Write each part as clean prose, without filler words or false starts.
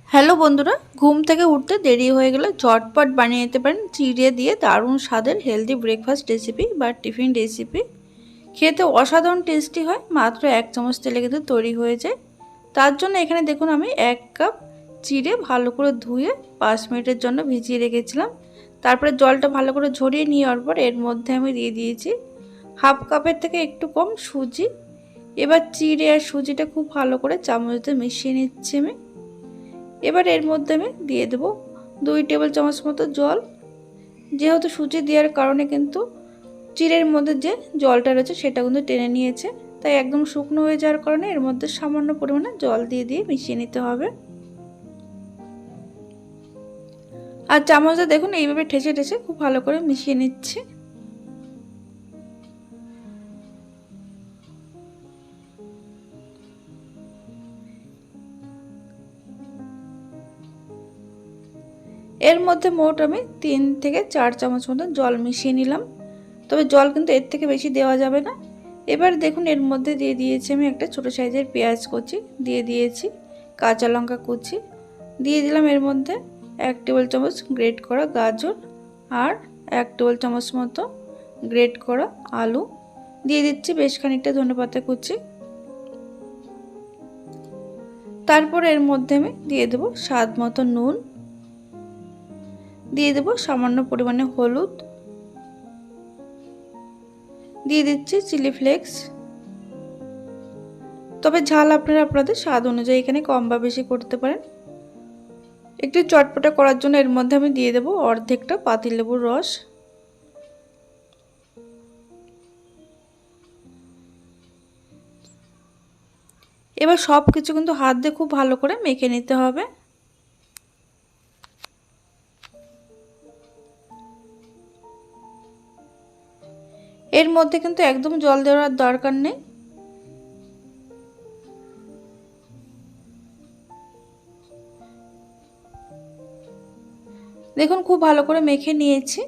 Hello বন্ধুরা, ঘুম থেকে উঠতে দেরি হয়ে গেলে ঝটপট বানিয়ে নিতে পারেন চিড়ে দিয়ে দারুণ স্বাদের হেলদি ব্রেকফাস্ট রেসিপি বা টিফিন রেসিপি। খেতে অসাধারণ টেস্টি হয়, মাত্র 1 চামচ তেলে কিন্তু তৈরি হয়ে যায়। তার জন্য এখানে দেখুন আমি 1 কাপ চিড়ে ভালো করে ধুয়ে 5 মিনিটের জন্য ভিজিয়ে রেখেছিলাম। তারপরে জলটা ভালো করে ঝরিয়ে নেওয়ার পর এর মধ্যে আমি দিয়ে দিয়েছি হাফ কাপের থেকে একটু কম সুজি। এবার চিড়ে আর সুজিটা খুব ভালো করে চামচ দিয়ে মিশিয়ে নিচ্ছি আমি। এবার এর মধ্যে আমি দিয়ে দেব 2 টেবিল চামচ মতো জল। যেহেতু সুজি দেওয়ার কারণে কিন্তু চিড়ের মধ্যে যে জলটা রয়েছে সেটা কিন্তু টেনে নিয়েছে, তাই একদম শুকনো হয়ে যাওয়ার কারণে এর মধ্যে সামান্য পরিমাণে জল দিয়ে মিশিয়ে নিতে হবে। আর চামচটা দেখুন এইভাবে ঠেসে ঠেসে খুব ভালো করে মিশিয়ে নিচ্ছি। এর মধ্যে মোট আমি 3 থেকে 4 চামচ মতো জল মিশিয়ে নিলাম, তবে জল কিন্তু এর থেকে বেশি দেওয়া যাবে না। এবার দেখুন এর মধ্যে দিয়ে দিয়েছি আমি একটা ছোটো সাইজের পেঁয়াজ কুচি, দিয়ে দিয়েছি কাঁচা লঙ্কা কুচি, দিয়ে দিলাম এর মধ্যে 1 টেবিল চামচ গ্রেট করা গাজর আর 1 টেবিল চামচ মতো গ্রেট করা আলু, দিয়ে দিচ্ছি বেশ খানিকটা ধনেপাতা কুচি। তারপর এর মধ্যে আমি দিয়ে দেব স্বাদ মতো নুন, দিয়ে দেব সামান্য পরিমাণে হলুদ, দিয়ে দিচ্ছি চিলি ফ্লেক্স। তবে ঝাল আপনারা আপনাদের স্বাদ অনুযায়ী এখানে কম বা বেশি করতে পারেন। একটু চটপটা করার জন্য এর মধ্যে আমি দিয়ে দেব অর্ধেকটা পাতিলেবুর রস। এবার সব কিছু কিন্তু হাত দিয়ে খুব ভালো করে মেখে নিতে হবে। এর মধ্যে কিন্তু একদম জল দেওয়ার দরকার নেই। দেখুন খুব ভালো করে মেখে নিয়েছি,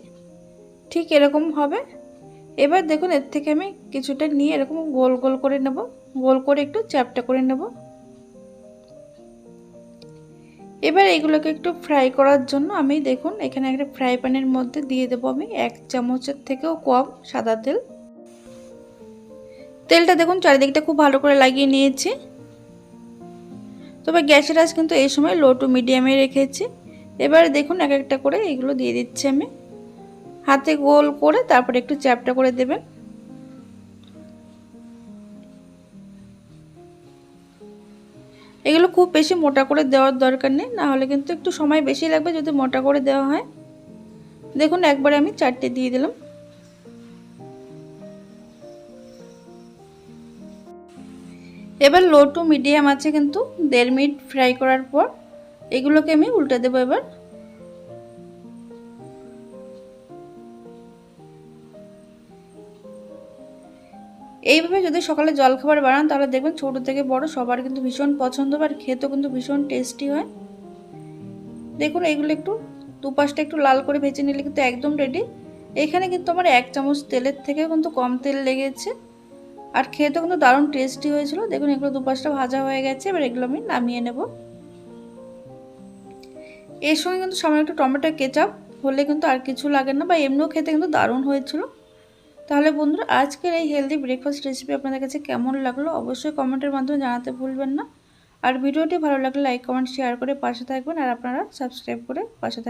ঠিক এরকম হবে। এবার দেখুন এর থেকে আমি কিছুটা নিয়ে এরকম গোল গোল করে নেব, গোল করে একটু চ্যাপ্টা করে নেব। এবার এগুলোকে একটু ফ্রাই করার জন্য আমি দেখুন এখানে একটা ফ্রাই প্যানের মধ্যে দিয়ে দেবো আমি 1 চামচের থেকেও কম সাদা তেল। তেলটা দেখুন চারিদিকটা খুব ভালো করে লাগিয়ে নিয়েছি। তবে গ্যাসের আঁচ কিন্তু এই সময় লো টু মিডিয়ামে রেখেছি। এবারে দেখুন এক একটা করে এগুলো দিয়ে দিচ্ছি আমি, হাতে গোল করে তারপরে একটু চ্যাপ্টা করে দেবেন। এগুলো খুব বেশি মোটা করে দেওয়ার দরকার নেই, না হলে কিন্তু একটু সময় বেশি লাগবে যদি মোটা করে দেওয়া হয়। দেখুন একবারে আমি 4টে দিয়ে দিলাম। এবার লো টু মিডিয়াম আছে কিন্তু 1.5 মিনিট ফ্রাই করার পর এগুলোকে আমি উল্টে দেবো। এবার এইভাবে যদি সকালে জলখাবার বানান তাহলে দেখবেন ছোট থেকে বড় সবার কিন্তু ভীষণ পছন্দ আর খেতেও কিন্তু ভীষণ টেস্টি হয়। দেখুন এগুলো একটু দুপাশটা একটু লাল করে ভেজে নিলে কিন্তু একদম রেডি। এখানে কিন্তু আমার 1 চামচ তেলের থেকেও কিন্তু কম তেল লেগেছে আর খেতেও কিন্তু দারুণ টেস্টি হয়েছিল। দেখুন এগুলো দুপাশটা ভাজা হয়ে গেছে, এবার এগুলো আমি নামিয়ে নেব। এর সঙ্গে কিন্তু সামান্য একটু টমেটো কেচাপ হলে কিন্তু আর কিছু লাগে না, বা এমনিও খেতে কিন্তু দারুণ হয়েছিল। তাহলে বন্ধুরা আজকের এই হেলদি ব্রেকফাস্ট রেসিপি আপনাদের কাছে কেমন লাগলো অবশ্যই কমেন্টের মাধ্যমে জানাতে ভুলবেন না। আর ভিডিওটি ভালো লাগলে লাইক কমেন্ট শেয়ার করে পাশে থাকবেন, আর আপনারা সাবস্ক্রাইব করে পাশে থাকবেন।